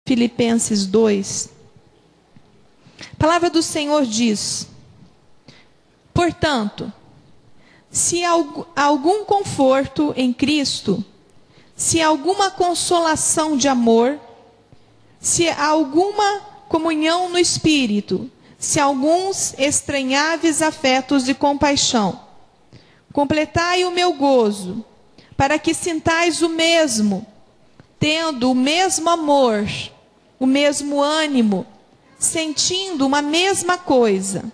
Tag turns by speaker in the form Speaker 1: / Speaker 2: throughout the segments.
Speaker 1: Filipenses 2. A palavra do Senhor diz: portanto, se há algum conforto em Cristo, se há alguma consolação de amor, se há alguma comunhão no Espírito, se há alguns estranháveis afetos de compaixão, completai o meu gozo, para que sintais o mesmo, tendo o mesmo amor, o mesmo ânimo, sentindo uma mesma coisa.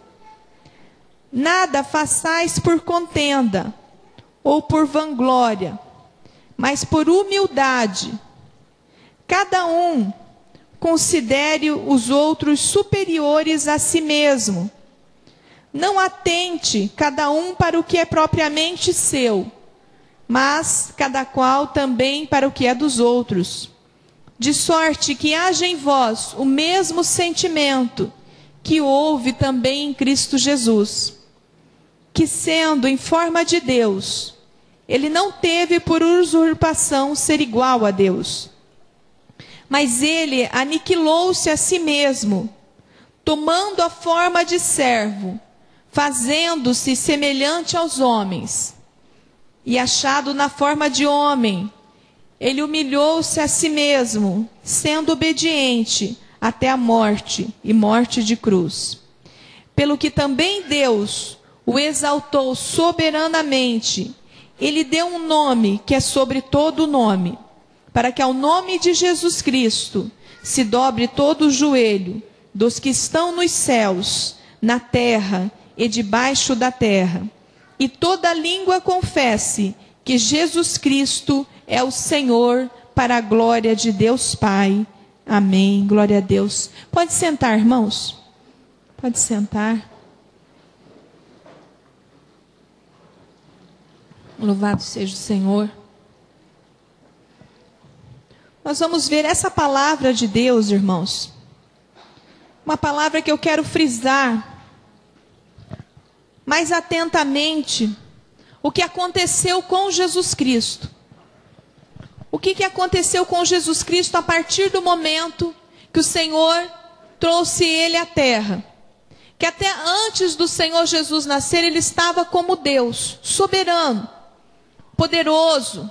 Speaker 1: Nada façais por contenda ou por vanglória, mas por humildade. Cada um considere os outros superiores a si mesmo. Não atente cada um para o que é propriamente seu, mas cada qual também para o que é dos outros. De sorte que haja em vós o mesmo sentimento que houve também em Cristo Jesus, que sendo em forma de Deus, ele não teve por usurpação ser igual a Deus, mas ele aniquilou-se a si mesmo, tomando a forma de servo, fazendo-se semelhante aos homens, e achado na forma de homem, ele humilhou-se a si mesmo, sendo obediente até a morte, e morte de cruz. Pelo que também Deus o exaltou soberanamente, ele deu um nome que é sobre todo nome, para que ao nome de Jesus Cristo se dobre todo o joelho dos que estão nos céus, na terra e debaixo da terra, e toda língua confesse que Jesus Cristo é o Senhor, para a glória de Deus Pai. Amém. Glória a Deus. Pode sentar, irmãos. Pode sentar. Louvado seja o Senhor. Nós vamos ver essa palavra de Deus, irmãos. Uma palavra que eu quero frisar mais atentamente o que aconteceu com Jesus Cristo. O que aconteceu com Jesus Cristo a partir do momento que o Senhor trouxe ele à terra? Que até antes do Senhor Jesus nascer, ele estava como Deus, soberano, poderoso,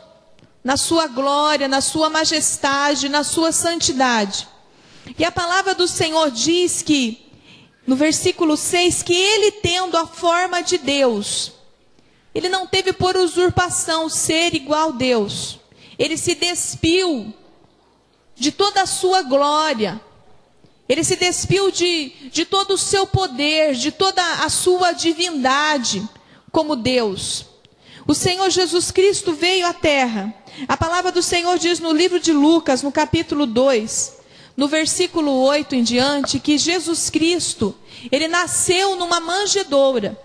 Speaker 1: na sua glória, na sua majestade, na sua santidade. E a palavra do Senhor diz que, no versículo 6, que ele tendo a forma de Deus, ele não teve por usurpação ser igual a Deus. Ele se despiu de toda a sua glória. Ele se despiu de todo o seu poder, de toda a sua divindade como Deus. O Senhor Jesus Cristo veio à terra. A palavra do Senhor diz no livro de Lucas, no capítulo 2, no versículo 8 em diante, que Jesus Cristo, ele nasceu numa manjedoura.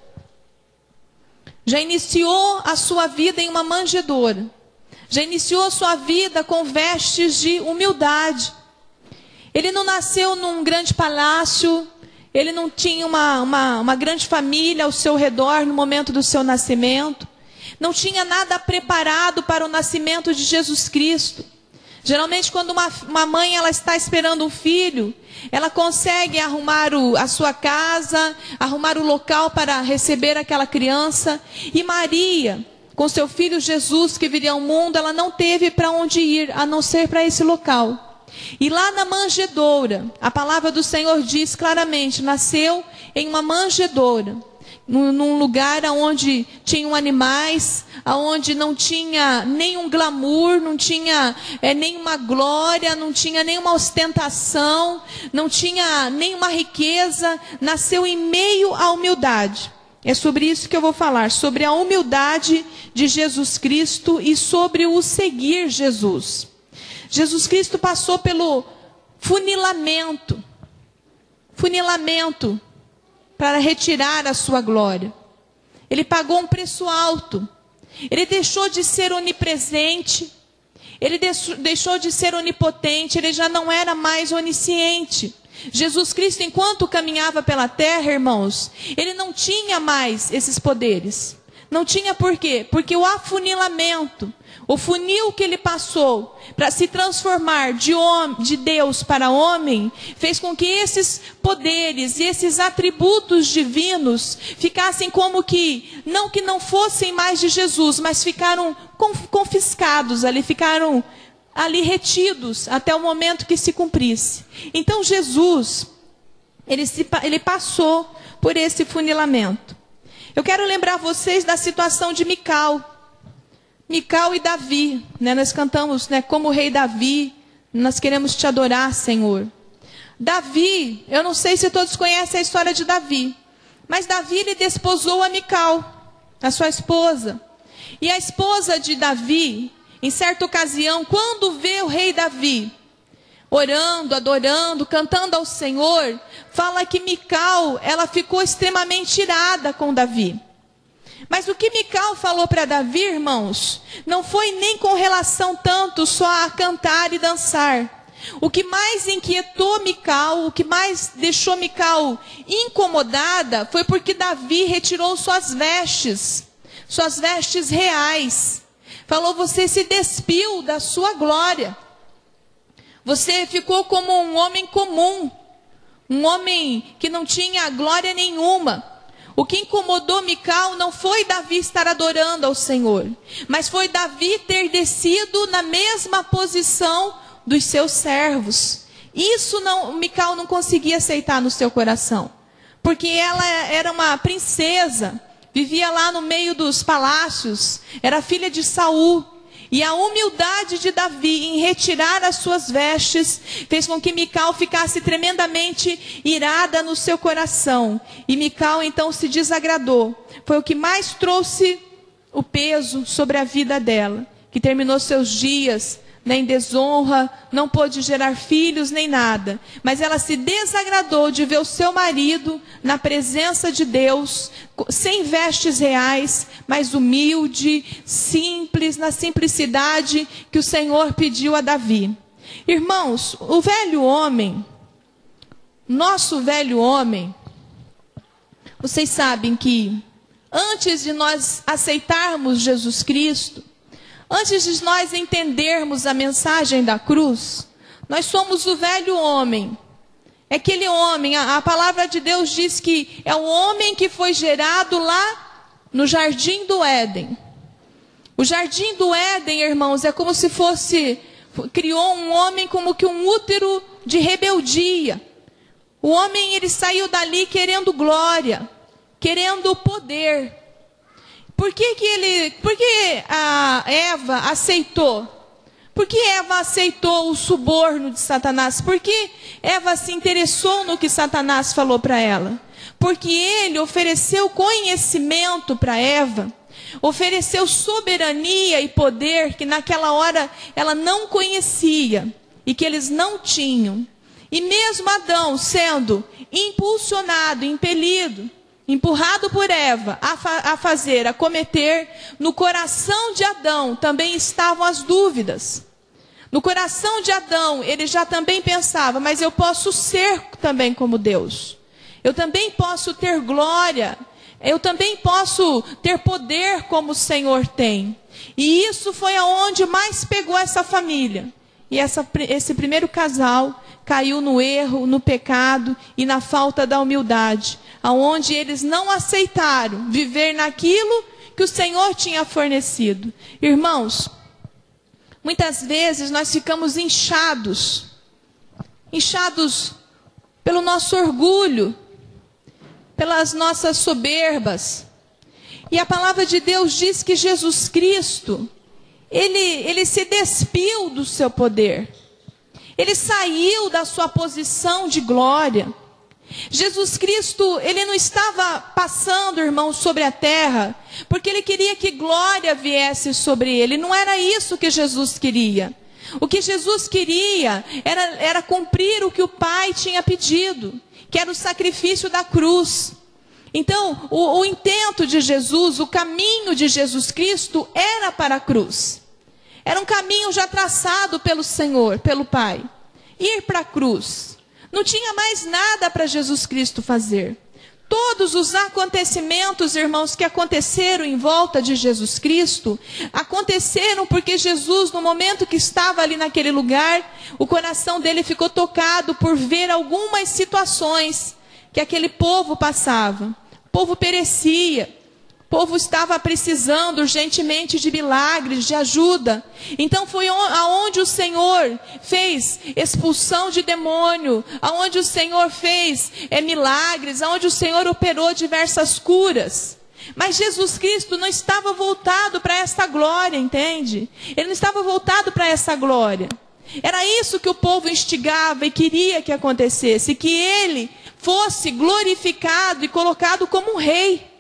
Speaker 1: Já iniciou a sua vida em uma manjedoura. Já iniciou a sua vida com vestes de humildade. Ele não nasceu num grande palácio, ele não tinha uma grande família ao seu redor no momento do seu nascimento. Não tinha nada preparado para o nascimento de Jesus Cristo. Geralmente, quando uma mãe ela está esperando um filho, ela consegue arrumar a sua casa, arrumar o local para receber aquela criança. E Maria, com seu filho Jesus que viria ao mundo, ela não teve para onde ir, a não ser para esse local. E lá na manjedoura, a palavra do Senhor diz claramente, nasceu em uma manjedoura, num lugar onde tinham animais, onde não tinha nenhum glamour, não tinha nenhuma glória, não tinha nenhuma ostentação, não tinha nenhuma riqueza, nasceu em meio à humildade. É sobre isso que eu vou falar, sobre a humildade de Jesus Cristo e sobre o seguir Jesus. Jesus Cristo passou pelo funilamento para retirar a sua glória. Ele pagou um preço alto. Ele deixou de ser onipresente, ele deixou de ser onipotente, ele já não era mais onisciente. Jesus Cristo, enquanto caminhava pela terra, irmãos, ele não tinha mais esses poderes. Não tinha por quê? Porque o afunilamento, o funil que ele passou para se transformar de Deus para homem, fez com que esses poderes e esses atributos divinos ficassem como que não fossem mais de Jesus, mas ficaram confiscados ali, ficaram ali retidos até o momento que se cumprisse. Então Jesus, ele passou por esse funilamento. Eu quero lembrar vocês da situação de Mical e Davi, né? Nós cantamos, né, como o rei Davi, nós queremos te adorar, Senhor. Davi, eu não sei se todos conhecem a história de Davi, mas Davi, ele desposou a Mical, a sua esposa. E a esposa de Davi, em certa ocasião, quando vê o rei Davi orando, adorando, cantando ao Senhor, fala que Mical, ela ficou extremamente irada com Davi. Mas o que Mical falou para Davi, irmãos, não foi nem com relação tanto só a cantar e dançar. O que mais inquietou Mical, o que mais deixou Mical incomodada, foi porque Davi retirou suas vestes reais. Falou, você se despiu da sua glória. Você ficou como um homem comum, um homem que não tinha glória nenhuma. O que incomodou Mical não foi Davi estar adorando ao Senhor, mas foi Davi ter descido na mesma posição dos seus servos. Isso Mical não conseguia aceitar no seu coração, porque ela era uma princesa, vivia lá no meio dos palácios, era filha de Saul. E a humildade de Davi em retirar as suas vestes fez com que Mical ficasse tremendamente irada no seu coração. E Mical então se desagradou. Foi o que mais trouxe o peso sobre a vida dela, que terminou seus dias em desonra, não pôde gerar filhos nem nada. Mas ela se desagradou de ver o seu marido na presença de Deus, sem vestes reais, mas humilde, simples, na simplicidade que o Senhor pediu a Davi. Irmãos, o velho homem, nosso velho homem, vocês sabem que antes de nós aceitarmos Jesus Cristo, antes de nós entendermos a mensagem da cruz, nós somos o velho homem. É aquele homem, a palavra de Deus diz que é o homem que foi gerado lá no Jardim do Éden. O Jardim do Éden, irmãos, é como se criou um homem como que um útero de rebeldia. O homem, ele saiu dali querendo glória, querendo poder. Por que a Eva aceitou? Por que Eva aceitou o suborno de Satanás? Por que Eva se interessou no que Satanás falou para ela? Porque ele ofereceu conhecimento para Eva, ofereceu soberania e poder que naquela hora ela não conhecia e que eles não tinham. E mesmo Adão sendo impulsionado, impelido, empurrado por Eva a cometer, no coração de Adão também estavam as dúvidas. No coração de Adão, ele já também pensava, mas eu posso ser também como Deus. Eu também posso ter glória. Eu também posso ter poder como o Senhor tem. E isso foi aonde mais pegou essa família. E esse primeiro casal caiu no erro, no pecado e na falta da humildade, aonde eles não aceitaram viver naquilo que o Senhor tinha fornecido. Irmãos, muitas vezes nós ficamos inchados pelo nosso orgulho, pelas nossas soberbas. E a palavra de Deus diz que Jesus Cristo, ele se despiu do seu poder. Ele saiu da sua posição de glória. Jesus Cristo, ele não estava passando, irmãos, sobre a terra, porque ele queria que glória viesse sobre ele. Não era isso que Jesus queria. O que Jesus queria era cumprir o que o Pai tinha pedido, que era o sacrifício da cruz. Então, o intento de Jesus, o caminho de Jesus Cristo era para a cruz. Era um caminho já traçado pelo Senhor, pelo Pai. Ir para a cruz. Não tinha mais nada para Jesus Cristo fazer. Todos os acontecimentos, irmãos, que aconteceram em volta de Jesus Cristo, aconteceram porque Jesus, no momento que estava ali naquele lugar, o coração dele ficou tocado por ver algumas situações que aquele povo passava. O povo perecia, o povo estava precisando urgentemente de milagres, de ajuda. Então foi aonde o Senhor fez expulsão de demônio, aonde o Senhor fez milagres, aonde o Senhor operou diversas curas. Mas Jesus Cristo não estava voltado para essa glória, entende? Ele não estava voltado para essa glória. Era isso que o povo instigava e queria que acontecesse, que ele fosse glorificado e colocado como um rei.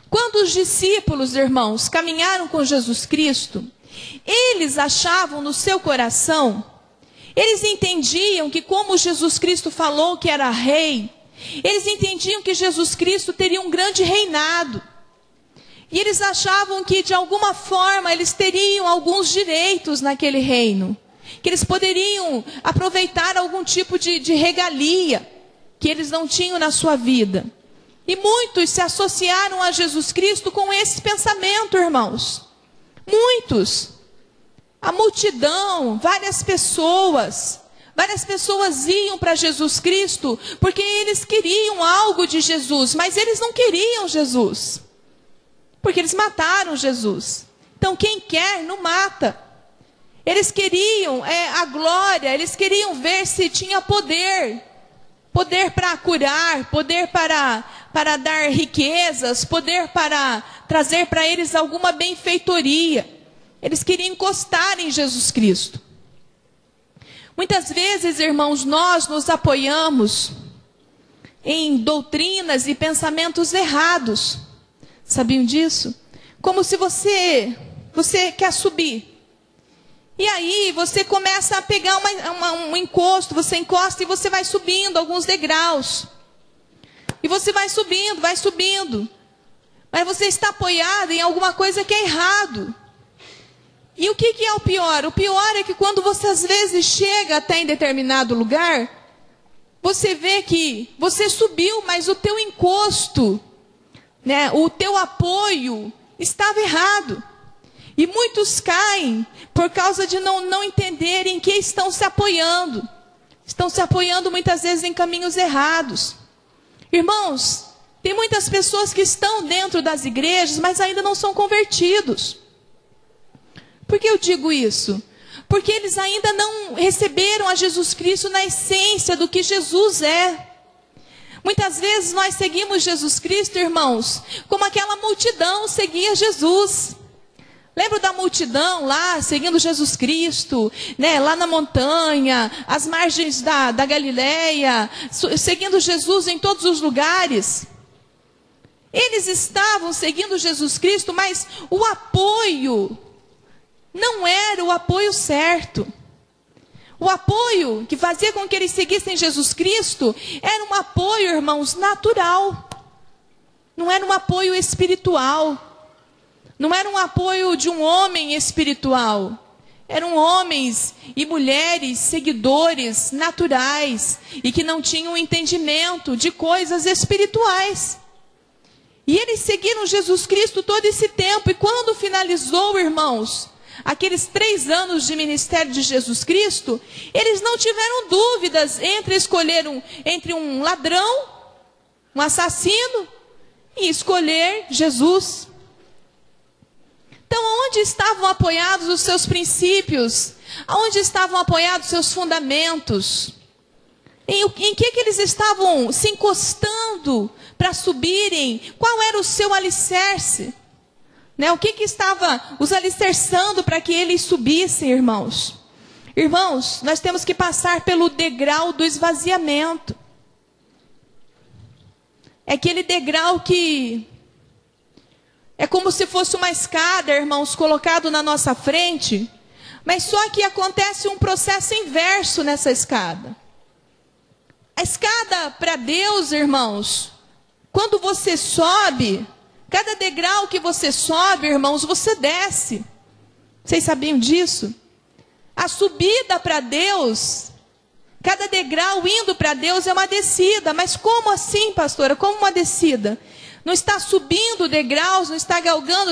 Speaker 1: Quando os discípulos, irmãos, caminharam com Jesus Cristo, eles achavam no seu coração, eles entendiam que como Jesus Cristo falou que era rei, eles entendiam que Jesus Cristo teria um grande reinado. E eles achavam que de alguma forma eles teriam alguns direitos naquele reino, que eles poderiam aproveitar algum tipo de regalia que eles não tinham na sua vida. E muitos se associaram a Jesus Cristo com esse pensamento, irmãos. Muitos. A multidão, várias pessoas iam para Jesus Cristo porque eles queriam algo de Jesus, mas eles não queriam Jesus, porque eles mataram Jesus. Então quem quer não mata. Eles queriam a glória, eles queriam ver se tinha poder para curar, poder para dar riquezas, poder para trazer para eles alguma benfeitoria. Eles queriam encostar em Jesus Cristo. Muitas vezes, irmãos, nós nos apoiamos em doutrinas e pensamentos errados. Sabiam disso? Como se você quer subir. E aí você começa a pegar um encosto, você encosta e você vai subindo alguns degraus. E você vai subindo. Mas você está apoiado em alguma coisa que é errado. E o que é o pior? O pior é que quando você às vezes chega até em determinado lugar, você vê que você subiu, mas o teu encosto, né, o teu apoio estava errado. E muitos caem por causa de não entenderem em que estão se apoiando. Estão se apoiando muitas vezes em caminhos errados. Irmãos, tem muitas pessoas que estão dentro das igrejas, mas ainda não são convertidos. Por que eu digo isso? Porque eles ainda não receberam a Jesus Cristo na essência do que Jesus é. Muitas vezes nós seguimos Jesus Cristo, irmãos, como aquela multidão seguia Jesus. Lembra da multidão lá, seguindo Jesus Cristo, né, lá na montanha, às margens da Galileia, seguindo Jesus em todos os lugares? Eles estavam seguindo Jesus Cristo, mas o apoio não era o apoio certo. O apoio que fazia com que eles seguissem Jesus Cristo era um apoio, irmãos, natural. Não era um apoio espiritual. Não era um apoio de um homem espiritual. Eram homens e mulheres seguidores naturais e que não tinham entendimento de coisas espirituais. E eles seguiram Jesus Cristo todo esse tempo. E quando finalizou, irmãos, aqueles 3 anos de ministério de Jesus Cristo, eles não tiveram dúvidas entre escolher entre um ladrão, um assassino, e escolher Jesus. Então, onde estavam apoiados os seus princípios? Aonde estavam apoiados os seus fundamentos? Em que eles estavam se encostando para subirem? Qual era o seu alicerce? Né? O que estava os alicerçando para que eles subissem, irmãos? Irmãos, nós temos que passar pelo degrau do esvaziamento. É aquele degrau que é como se fosse uma escada, irmãos, colocado na nossa frente, mas só que acontece um processo inverso nessa escada. A escada para Deus, irmãos, quando você sobe, cada degrau que você sobe, irmãos, você desce. Vocês sabiam disso? A subida para Deus Cada degrau indo para Deus é uma descida. Mas como assim, pastora? Como uma descida? Não está subindo degraus, não está galgando